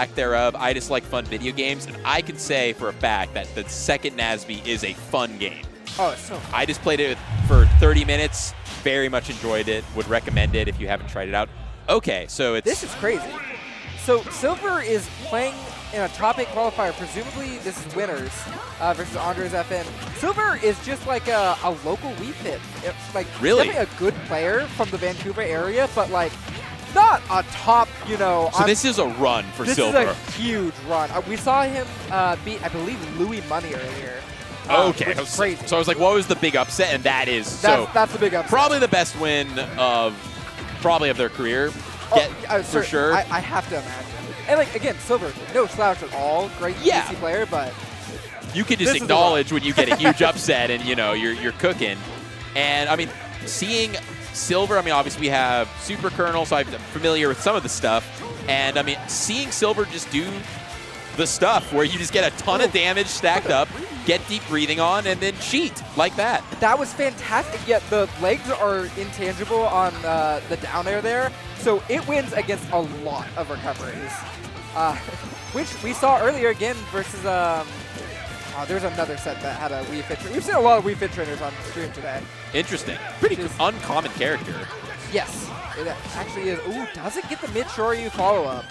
lack thereof. I just like fun video games, and I can say for a fact that the second NASB is a fun game. Oh, it's so fun. I just played it for 30 minutes, very much enjoyed it, would recommend it if you haven't tried it out. Okay, so it's... This is crazy. So Silver is playing in a top 8 qualifier. Presumably this is winners versus AndresFn. Silver is just like a local Wii Fit. It's like really? Definitely a good player from the Vancouver area, but like not a top, you know. So this is a run for Silver. This is a huge run. We saw him beat, I believe, Louis Money earlier. Okay, which is crazy. So I was like, what was the big upset? And that is that's the big upset. Probably the best win of their career. For sure. I have to imagine. And like again, Silver, no slouch at all. Great PC player, but you can just acknowledge when you get a huge upset and you know you're cooking. And I mean, seeing Silver, I mean, obviously we have Super Colonel, so I'm familiar with some of the stuff. And I mean, seeing Silver just do the stuff where you just get a ton of damage stacked up, get deep breathing on, and then cheat like that. That was fantastic. Yet the legs are intangible on the down air there, so it wins against a lot of recoveries, which we saw earlier again versus. There's another set that had a Wii Fit. We've seen a lot of Wii Fit trainers on stream today. Interesting. Pretty uncommon character. Yes, it actually is. Ooh, doesn't get the mid Shoryu follow up.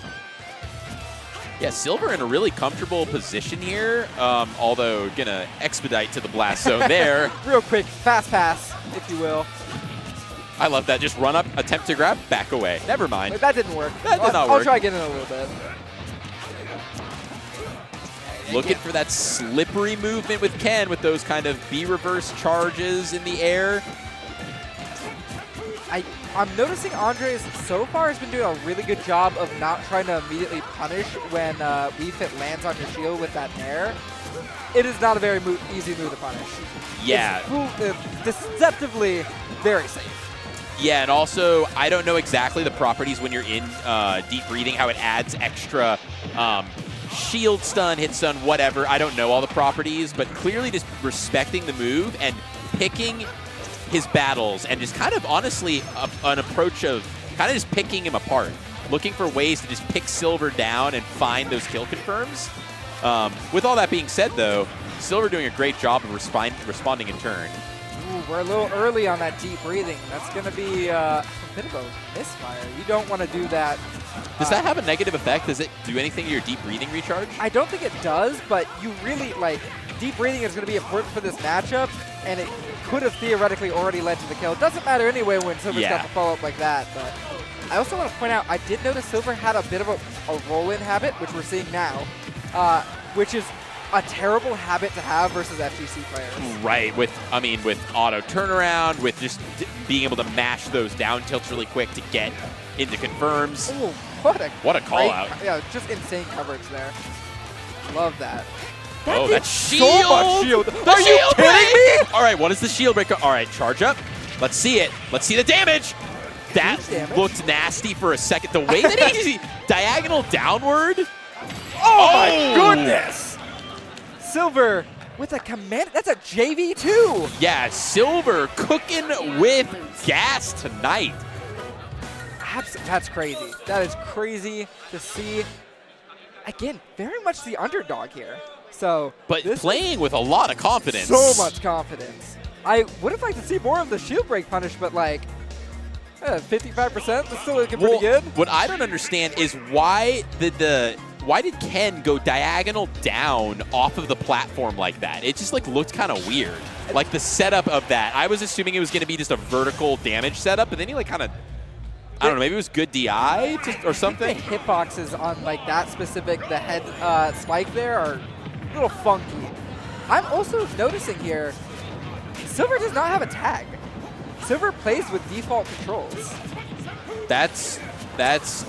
Yeah, Silver in a really comfortable position here, although gonna expedite to the blast zone there. Real quick, fast pass, if you will. I love that. Just run up, attempt to grab, back away. Never mind. That didn't work. That did not work. I'll try again in a little bit. Looking for that slippery movement with Ken with those kind of B-reverse charges in the air. I'm noticing Andres so far has been doing a really good job of not trying to immediately punish when Wii Fit lands on your shield with that nair. It is not a very easy move to punish. Yeah. It's deceptively very safe. Yeah, and also, I don't know exactly the properties when you're in deep breathing, how it adds extra shield stun, hit stun, whatever. I don't know all the properties, but clearly just respecting the move and picking his battles and just kind of honestly an approach of kind of just picking him apart, looking for ways to just pick Silver down and find those kill confirms. With all that being said, though, Silver doing a great job of responding in turn. Ooh, we're a little early on that deep breathing. That's going to be a bit of a misfire. You don't want to do that. Does that have a negative effect? Does it do anything to your deep breathing recharge? I don't think it does, but you really, like, deep breathing is going to be important for this matchup, and it could have theoretically already led to the kill. It doesn't matter anyway when Silver's got the follow-up like that, but I also want to point out, I did notice Silver had a bit of a roll-in habit, which we're seeing now, which is a terrible habit to have versus FGC players. Right, with auto turnaround, with just being able to mash those down tilts really quick to get into confirms. Ooh, what a call out. Yeah, just insane coverage there. Love that. That shield! So much shield. Are you kidding me? All right, what is the shield breaker? All right, charge up. Let's see it. Let's see the damage. That looked nasty for a second. The way that he diagonal downward. Oh my goodness! Silver with a command. That's a JV2. Yeah, Silver cooking with gas tonight. That's crazy. That is crazy to see. Again, very much the underdog here. So, but playing with a lot of confidence. So much confidence. I would have liked to see more of the shield break punish, but like 55%, that's still looking pretty good. What I don't understand is why did Ken go diagonal down off of the platform like that? It just like looked kind of weird. Like the setup of that. I was assuming it was going to be just a vertical damage setup, but then he like kind of, I don't know, maybe it was good DI or something. The hitboxes on like that specific, the head spike there are a little funky. I'm also noticing here, Silver does not have a tag. Silver plays with default controls. That's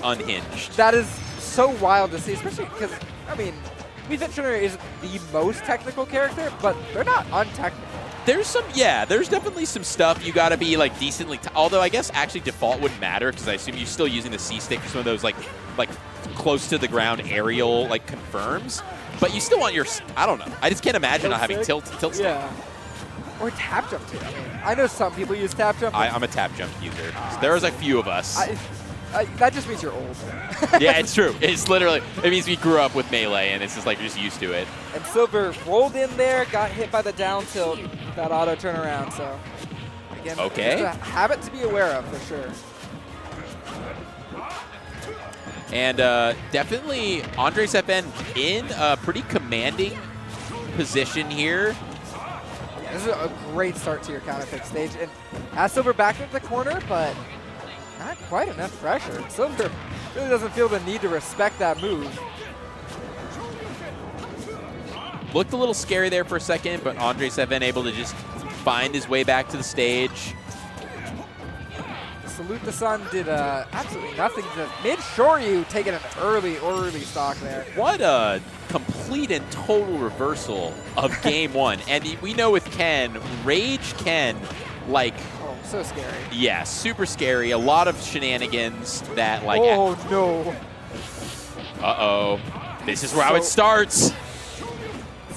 unhinged. That is so wild to see, especially because, I mean, Wii Fit Trainer is the most technical character, but they're not untechnical. There's definitely some stuff you got to be like decently, although I guess actually default wouldn't matter because I assume you're still using the C stick for some of those like close to the ground aerial like confirms, but you still want your, I don't know. I just can't imagine not having tilt stick. Yeah. Or tap jump too. I mean, I know some people use tap jump. I'm a tap jump user. So there's a few of us. That just means you're old. Yeah, it's true. It's literally, it means we grew up with Melee, and it's just like you're just used to it. And Silver rolled in there, got hit by the down tilt, that auto turnaround. So, again, okay. just a habit to be aware of for sure. And definitely AndresFn in a pretty commanding position here. Yeah, this is a great start to your counter pick stage. And has Silver back into the corner, but not quite enough pressure. Silver really doesn't feel the need to respect that move. Looked a little scary there for a second, but AndresFn able to just find his way back to the stage. Salute the Sun did absolutely nothing. Just mid-Shoryu taking an early stock there. What a complete and total reversal of game one. And we know with Ken, Rage Ken, like... Oh, so scary. Yeah, super scary. A lot of shenanigans that, like... Oh, no. Uh-oh. This is how it starts.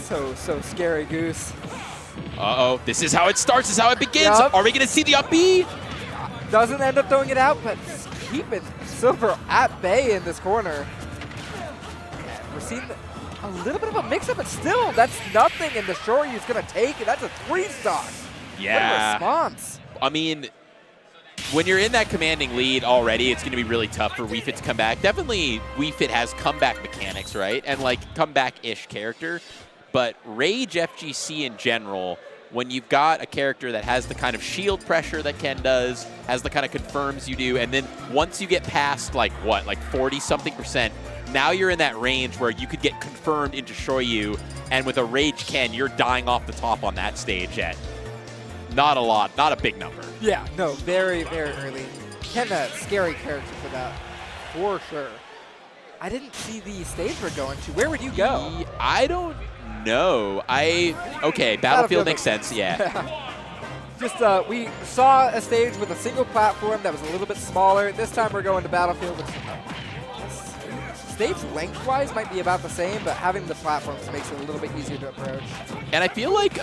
So scary, Goose. Uh-oh. This is how it starts. This is how it begins. Yep. Are we going to see the up B? Doesn't end up throwing it out, but keeping Silver at bay in this corner. We're seeing a little bit of a mix-up, but still, that's nothing, and the Shoryu's going to take it. That's a 3-stock. Yeah. What a response. I mean, when you're in that commanding lead already, it's going to be really tough for Wii Fit to come back. Definitely, Wii Fit has comeback mechanics, right? And, like, comeback-ish character. But Rage FGC in general, when you've got a character that has the kind of shield pressure that Ken does, has the kind of confirms you do, and then once you get past, like, what, like 40-something%, now you're in that range where you could get confirmed into Shoryu, and with a Rage Ken, you're dying off the top on that stage at not a lot, not a big number. Yeah, no, very, very early. Ken, a scary character for that, for sure. I didn't see the stage we're going to. Where would you go? I don't know. Okay, Battlefield makes sense, yeah. Just, we saw a stage with a single platform that was a little bit smaller. This time we're going to Battlefield, which stage lengthwise might be about the same, but having the platforms makes it a little bit easier to approach. And I feel like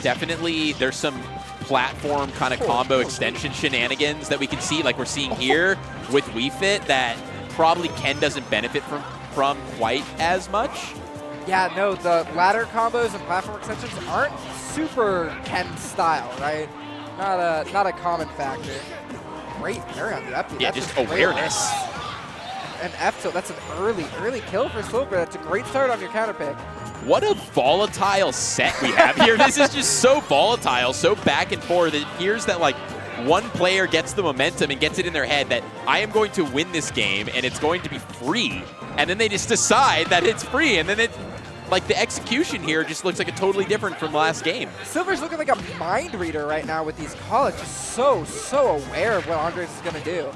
definitely there's some platform kind of combo extension shenanigans that we can see, like we're seeing here with Wii Fit, that probably Ken doesn't benefit from quite as much. Yeah, no, the ladder combos and platform extensions aren't super Ken style, right? Not a common factor. Great parry on the up. Yeah, just awareness. And F tilt, that's an early kill for Silver. That's a great start on your counter pick. What a volatile set we have here. This is just so volatile, so back and forth. It appears that, like, one player gets the momentum and gets it in their head that I am going to win this game and it's going to be free. And then they just decide that it's free. And then it, like, the execution here just looks like a totally different from last game. Silver's looking like a mind reader right now with these calls. Just so aware of what Andres is going to do.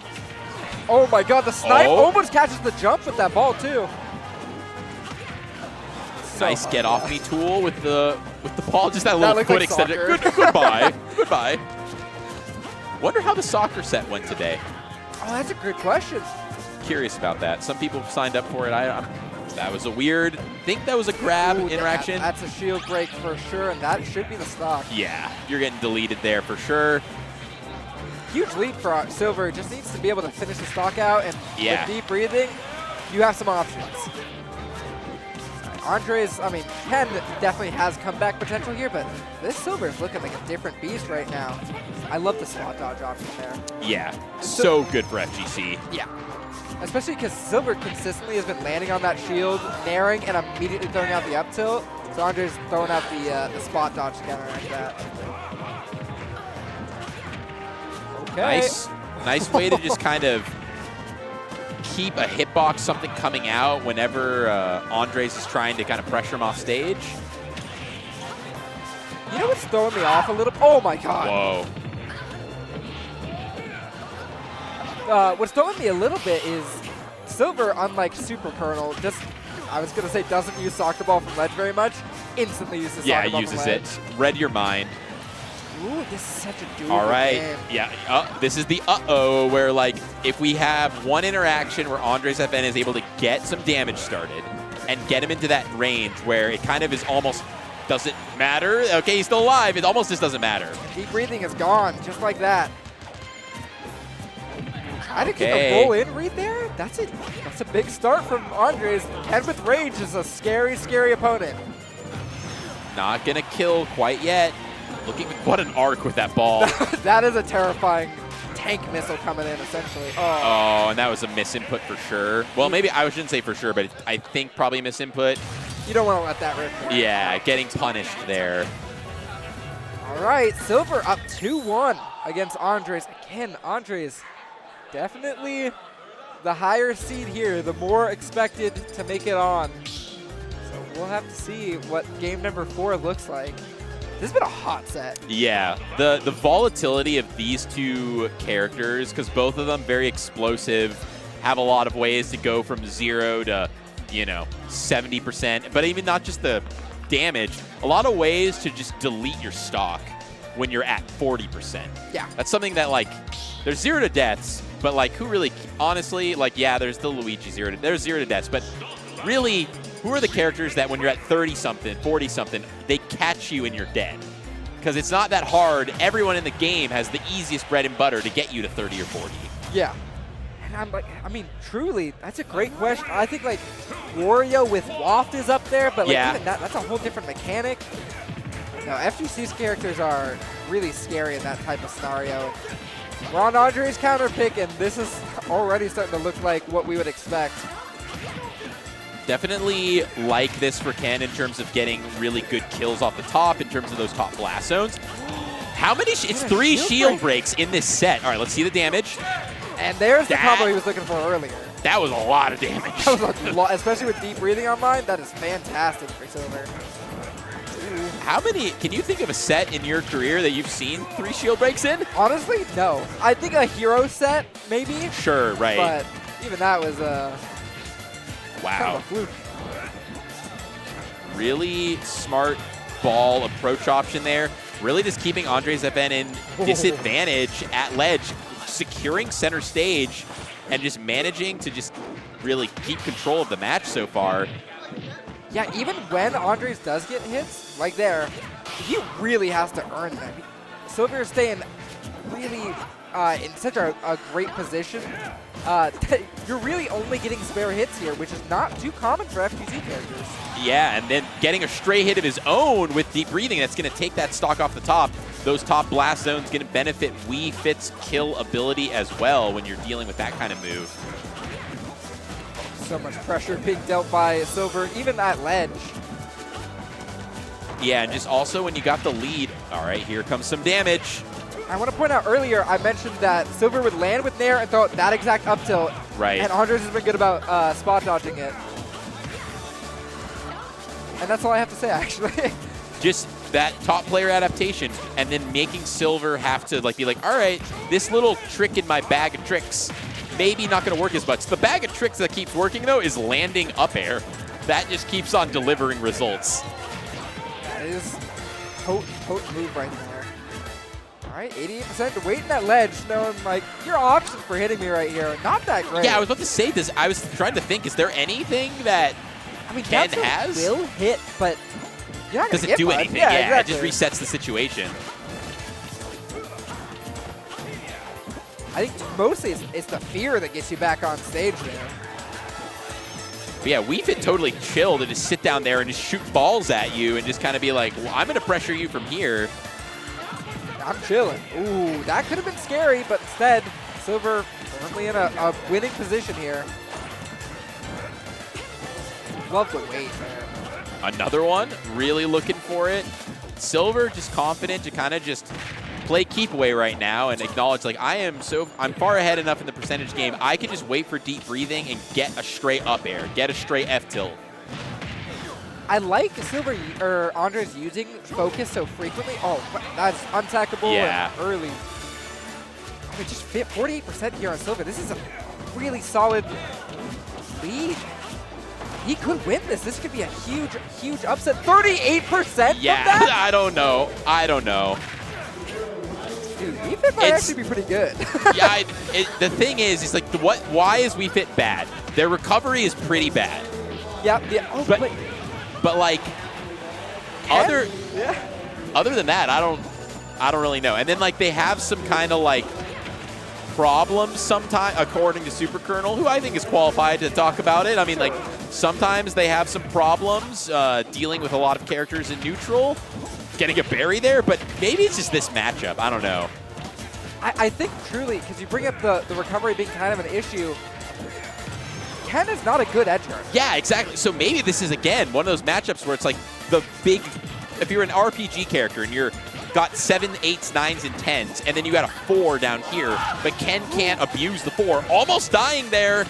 Oh my god, the snipe almost catches the jump with that ball too. So nice get off me tool with the ball, just that little foot like extended. Goodbye. Goodbye. Wonder how the soccer set went today. Oh, that's a good question. Curious about that. Some people signed up for it. That was a weird, I think that was a grab interaction. That's a shield break for sure, and that should be the stock. Yeah, you're getting deleted there for sure. Huge lead for Silver. Just needs to be able to finish the stock out, and yeah, with deep breathing, you have some options. Andres, I mean, Ken definitely has comeback potential here, but this Silver is looking like a different beast right now. I love the spot dodge option there. Yeah, so good for FGC. Yeah, especially because Silver consistently has been landing on that shield, naring, and immediately throwing out the up tilt. So Andres throwing out the spot dodge to counteract that. Okay. Nice way to just kind of keep a hitbox, something coming out whenever Andres is trying to kind of pressure him off stage. You know what's throwing me off a little? Oh my god. Whoa. What's throwing me a little bit is Silver, unlike Super Colonel, I was going to say doesn't use soccer ball from ledge very much, instantly uses soccer ball uses from ledge. it. Read your mind. Ooh, this is such a doable All right. game. Yeah. This is the uh-oh where, like, if we have one interaction where AndresFn is able to get some damage started and get him into that range where it kind of is almost doesn't matter. Okay, he's still alive. It almost just doesn't matter. Deep breathing is gone, just like that. I didn't get a roll in read there. That's a big start from Andres. Ken with Rage is a scary, scary opponent. Not gonna kill quite yet. Looking, what an arc with that ball. That is a terrifying tank missile coming in, essentially. Oh, and that was a misinput for sure. Well, maybe I shouldn't say for sure, but I think probably a misinput. You don't want to let that rip. Yeah, getting punished there. All right, Silver up 2-1 against Andres. Again, Andres definitely the higher seed here, the more expected to make it on. So we'll have to see what game number 4 looks like. This has been a hot set. Yeah, the volatility of these two characters, because both of them very explosive, have a lot of ways to go from 0 to, 70%, but even not just the damage, a lot of ways to just delete your stock when you're at 40%. Yeah. That's something that, like, there's 0 to deaths, but, like, who really, honestly, like, yeah, there's the Luigi there's 0 to deaths, but really, who are the characters that when you're at 30-something, 40-something, they catch you and you're dead? Because it's not that hard. Everyone in the game has the easiest bread and butter to get you to 30 or 40. Yeah. And I'm like, I mean, truly, that's a great question. I think, like, Wario with Waft is up there, but, like, even that's a whole different mechanic. No, FGC's characters are really scary in that type of scenario. We're on Andres' counter pick, and this is already starting to look like what we would expect. Definitely like this for Ken in terms of getting really good kills off the top, in terms of those top blast zones. How many? It's 3 shield breaks in this set. All right, let's see the damage. And there's the combo he was looking for earlier. That was a lot of damage. That was a lot, especially with deep breathing online. That is fantastic for Silver. How many? Can you think of a set in your career that you've seen 3 shield breaks in? Honestly, no. I think a hero set, maybe. Sure, right. But even that was wow. Kind of a fluke. Really smart ball approach option there. Really just keeping AndresFn in disadvantage at ledge, securing center stage, and just managing to just really keep control of the match so far. Yeah, even when Andres does get hits, like there, he really has to earn them. Silver is staying really in such a great position. You're really only getting spare hits here, which is not too common for FGC characters. Yeah, and then getting a stray hit of his own with deep breathing, that's going to take that stock off the top. Those top blast zones going to benefit Wii Fit's kill ability as well when you're dealing with that kind of move. So much pressure being dealt by Silver, even at ledge. Yeah, and just also when you got the lead, all right, here comes some damage. I want to point out earlier, I mentioned that Silver would land with Nair and throw it that exact up tilt. Right. And Andres has been good about spot dodging it. And that's all I have to say, actually. Just that top player adaptation, and then making Silver have to be like, all right, this little trick in my bag of tricks, maybe not going to work as much. The bag of tricks that keeps working, though, is landing up air. That just keeps on delivering results. That is potent move right there. All right, 88% waiting that ledge, knowing, like, your options for hitting me right here, not that great. Yeah, I was about to say this. I was trying to think, is there anything that Ken has? Will hit, but you're not going to doesn't do anything. Yeah, exactly. It just resets the situation. I think mostly it's the fear that gets you back on stage there. But yeah, Wii Fit totally chill to just sit down there and just shoot balls at you and just kind of be like, well, I'm going to pressure you from here. I'm chilling. Ooh, that could have been scary, but instead, Silver firmly in a winning position here. Love the weight there. Another one, really looking for it. Silver just confident to kind of just play keep away right now and acknowledge, like, I'm far ahead enough in the percentage game. I can just wait for deep breathing and get a straight up air, get a straight F tilt. I like Silver or Andres using focus so frequently. Oh, that's untackable and early. I mean, just 48% here on Silver. This is a really solid lead. He could win this. This could be a huge, huge upset. 38%. Yeah, from that? I don't know. Dude, Wii Fit might actually be pretty good. Yeah, the thing is like, why is Wii Fit bad? Their recovery is pretty bad. Yeah. Oh, but like, other than that, I don't really know. And then, like, they have some kind of, like, problems sometimes, according to Super Colonel, who I think is qualified to talk about it. I mean, like, sometimes they have some problems dealing with a lot of characters in neutral, getting a berry there, but maybe it's just this matchup. I don't know. I think truly, because you bring up the recovery being kind of an issue, Ken is not a good edger. Yeah, exactly. So maybe this is, again, one of those matchups where it's like the big, if you're an RPG character and you're got 7, 8s, 9s, and 10s, and then you got a 4 down here, but Ken can't abuse the 4. Almost dying there.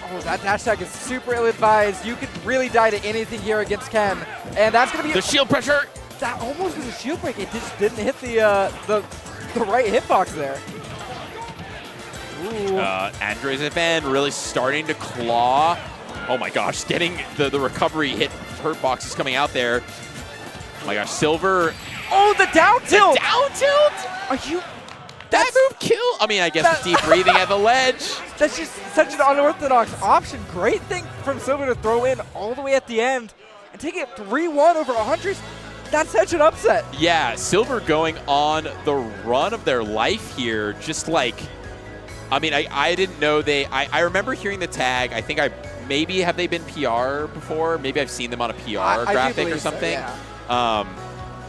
Oh, that dash attack is super ill-advised. You could really die to anything here against Ken, and that's going to be the shield pressure. That almost was a shield break. It just didn't hit the right hitbox there. AndresFn really starting to claw. Oh my gosh, getting the recovery hurt box is coming out there. Oh my gosh, Silver. Oh, the down tilt! The down tilt? Are you? That move kill? I mean, I guess it's deep breathing at the ledge. That's just such an unorthodox option. Great thing from Silver to throw in all the way at the end and take it 3-1 over 100. That's such an upset. Yeah, Silver going on the run of their life here, just like, I mean, I didn't know I remember hearing the tag. I think maybe have they been PR before? Maybe I've seen them on a PR graphic or something. So, yeah.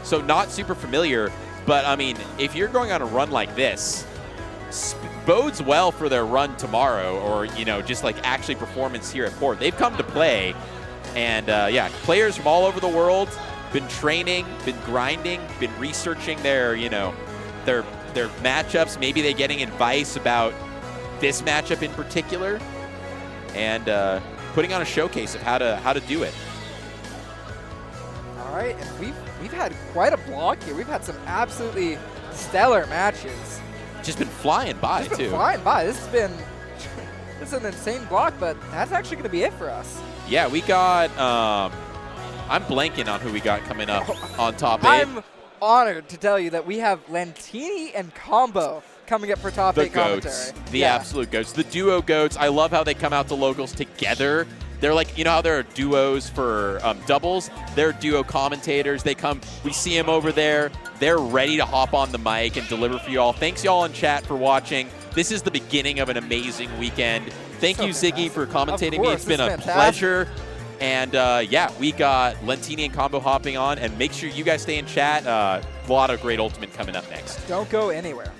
So not super familiar, but I mean, if you're going on a run like this, bodes well for their run tomorrow, or, you know, just like actually performance here at Port. They've come to play, and yeah, players from all over the world, been training, been grinding, been researching their, you know, their matchups. Maybe they're getting advice about this matchup in particular, and putting on a showcase of how to do it. All right, and we've had quite a block here. We've had some absolutely stellar matches. Just been flying by Just been too. Flying by. This is an insane block, but that's actually going to be it for us. Yeah, we got. I'm blanking on who we got coming up on top 8. I'm honored to tell you that we have Lantini and Combo coming up for top 8 commentary. The absolute goats. The duo goats. I love how they come out to locals together. They're like, you know how there are duos for doubles? They're duo commentators. They come, we see them over there. They're ready to hop on the mic and deliver for you all. Thanks, y'all in chat, for watching. This is the beginning of an amazing weekend. Thank you, Ziggy, for commentating me. It's been a pleasure. And yeah, we got Lentini and Combo hopping on. And make sure you guys stay in chat. A lot of great Ultimate coming up next. Don't go anywhere.